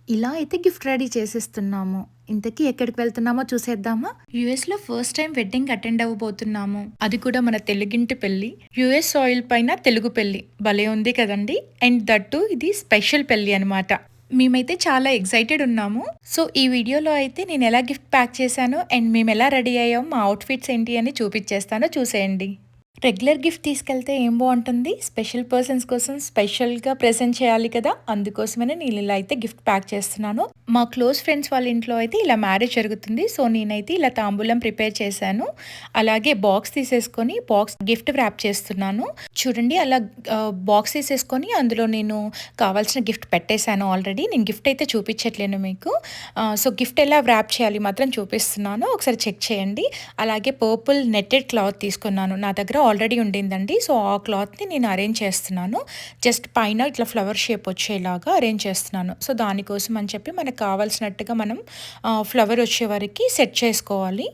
ఇలా అయితే gift ready చేసేస్తున్నాము. ఇంతకీ ఎక్కడికి వెళ్తున్నామో చూసేద్దామా? యూఎస్‌లో ఫస్ట్ టైం వెడ్డింగ్ అటెండ్ అవ్వబోతున్నాము. అది కూడా మన తెలుగింటి పెళ్లి. యూఎస్ సాయిల్ పైన తెలుగు పెళ్లి. భలే ఉంది కదండీ! అండ్ దట్ టూ ఇది స్పెషల్ పెళ్లి అనమాట. మేమైతే చాలా ఎక్సైటెడ్ ఉన్నాము. సో, ఈ వీడియోలో అయితే నేను ఎలా గిఫ్ట్ ప్యాక్ చేశాను అండ్ మేము ఎలా రెడీ అయ్యాము, మా అవుట్‌ఫిట్స్ ఏంటి అని చూపిచ్చేస్తాను చూసేయండి. రెగ్యులర్ గిఫ్ట్ తీసుకెళ్తే ఏం బావుంటుంది? స్పెషల్ పర్సన్స్ కోసం స్పెషల్‌గా ప్రెజెంట్ చేయాలి కదా! అందుకోసమనే నేను ఇలా అయితే గిఫ్ట్ ప్యాక్ చేస్తున్నాను. మా క్లోజ్ ఫ్రెండ్స్ వాళ్ళ ఇంట్లో అయితే ఇలా మ్యారేజ్ జరుగుతుంది. సో, నేనైతే ఇలా తాంబూలం ప్రిపేర్ చేశాను. అలాగే బాక్స్ తీసేసుకొని బాక్స్ గిఫ్ట్ వ్రాప్ చేస్తున్నాను. చూడండి అలా బాక్స్ తీసేసుకొని అందులో నేను కావాల్సిన గిఫ్ట్ పెట్టేశాను ఆల్రెడీ. నేను గిఫ్ట్ అయితే చూపించట్లేను మీకు. సో, గిఫ్ట్ ఎలా వ్రాప్ చేయాలి మాత్రం చూపిస్తున్నాను. ఒకసారి చెక్ చేయండి. అలాగే పర్పుల్ నెట్టెడ్ క్లాత్ తీసుకున్నాను. నా దగ్గర ఆల్రెడీ ఉండిందండి. సో, ఆ క్లాత్‌ని నేను అరేంజ్ చేస్తున్నాను. జస్ట్ పైన ఇట్లా ఫ్లవర్ షేప్ వచ్చేలాగా అరేంజ్ చేస్తున్నాను. సో, దానికోసం అని చెప్పి మనకు కావాల్సినట్టుగా మనం ఫ్లవర్ వచ్చే వరకి సెట్ చేసుకోవాలి.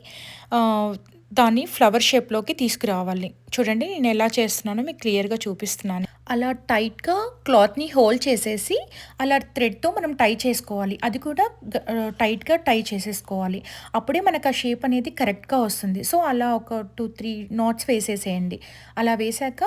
దాన్ని ఫ్లవర్ షేప్‌లోకి తీసుకురావాలి. చూడండి నేను ఎలా చేస్తున్నానో మీకు క్లియర్‌గా చూపిస్తున్నాను. అలా టైట్‌గా క్లాత్‌ని హోల్డ్ చేసేసి అలా థ్రెడ్‌తో మనం టై చేసుకోవాలి. అది కూడా టైట్‌గా టై చేసేసుకోవాలి. అప్పుడే మనకు ఆ షేప్ అనేది కరెక్ట్‌గా వస్తుంది. సో, అలా ఒక 2, 3 నాట్స్ వేసేసేయండి. అలా వేశాక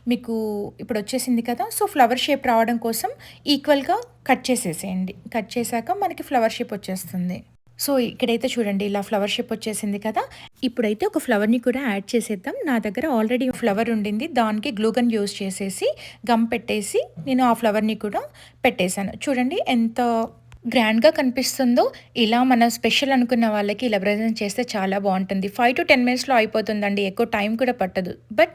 మీకు ఇప్పుడు వచ్చేసింది కదా! సో, ఫ్లవర్ షేప్ రావడం కోసం ఈక్వల్‌గా కట్ చేసేసేయండి. కట్ చేశాక మనకి ఫ్లవర్ షేప్ వచ్చేస్తుంది. సో, ఇక్కడైతే చూడండి ఇలా ఫ్లవర్ షేప్ వచ్చేసింది కదా! ఇప్పుడైతే ఒక ఫ్లవర్‌ని కూడా యాడ్ చేసేద్దాం. నా దగ్గర ఆల్రెడీ ఫ్లవర్ ఉండింది. దానికి గ్లూ గన్ యూజ్ చేసేసి, గమ్ పెట్టేసి నేను ఆ ఫ్లవర్‌ని కూడా పెట్టేశాను. చూడండి ఎంత గ్రాండ్‌గా కనిపిస్తుందో. ఇలా మన స్పెషల్ అనుకున్న వాళ్ళకి ఇలా ప్రెజెంట్ చేస్తే చాలా బావుంటుంది. 5-10 మినిట్స్‌లో అయిపోతుందండి. ఎక్కువ టైం కూడా పట్టదు. బట్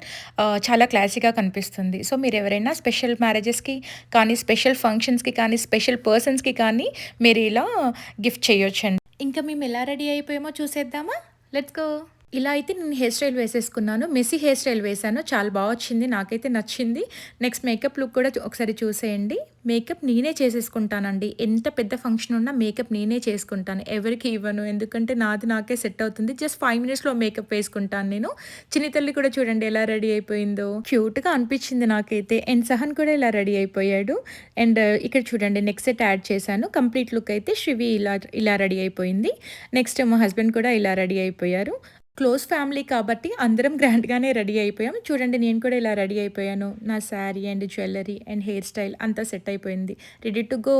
చాలా క్లాసీగా కనిపిస్తుంది. సో, మీరెవరైనా స్పెషల్ మ్యారేజెస్‌కి కానీ, స్పెషల్ ఫంక్షన్స్‌కి కానీ, స్పెషల్ పర్సన్స్‌కి కానీ మీరు ఇలా గిఫ్ట్ చేయొచ్చండి. ఇంకా మేము ఎలా రెడీ అయిపోయామో చూసేద్దామా? Let's go. ఇలా అయితే నేను హెయిర్ స్టైల్ వేసేసుకున్నాను. మెస్సీ హెయిర్ స్టైల్ వేశాను. చాలా బా వచ్చింది. నాకైతే నచ్చింది. నెక్స్ట్ మేకప్ లుక్ కూడా ఒకసారి చూసేయండి. మేకప్ నేనే చేసేసుకుంటానండి. ఎంత పెద్ద ఫంక్షన్ ఉన్నా మేకప్ నేనే చేసుకుంటాను. ఎవరికీ ఇవ్వను. ఎందుకంటే నాది నాకే సెట్ అవుతుంది. జస్ట్ 5 మినిట్స్‌లో మేకప్ వేసుకుంటాను నేను. చిన్ని తల్లి కూడా చూడండి ఎలా రెడీ అయిపోయిందో. క్యూట్‌గా అనిపించింది నాకైతే. అండ్ సహన్ కూడా ఇలా రెడీ అయిపోయాడు. అండ్ ఇక్కడ చూడండి నెక్ సెట్ యాడ్ చేశాను. కంప్లీట్ లుక్ అయితే శ్రివి ఇలా రెడీ అయిపోయింది. నెక్స్ట్ మా హస్బెండ్ కూడా ఇలా రెడీ అయిపోయారు. క్లోజ్ ఫ్యామిలీ కాబట్టి అందరం గ్రాండ్‌గానే రెడీ అయిపోయాం. చూడండి నేను కూడా ఇలా రెడీ అయిపోయాను. నా sari and jewellery and hair style అంతా సెట్ అయిపోయింది. Ready to go.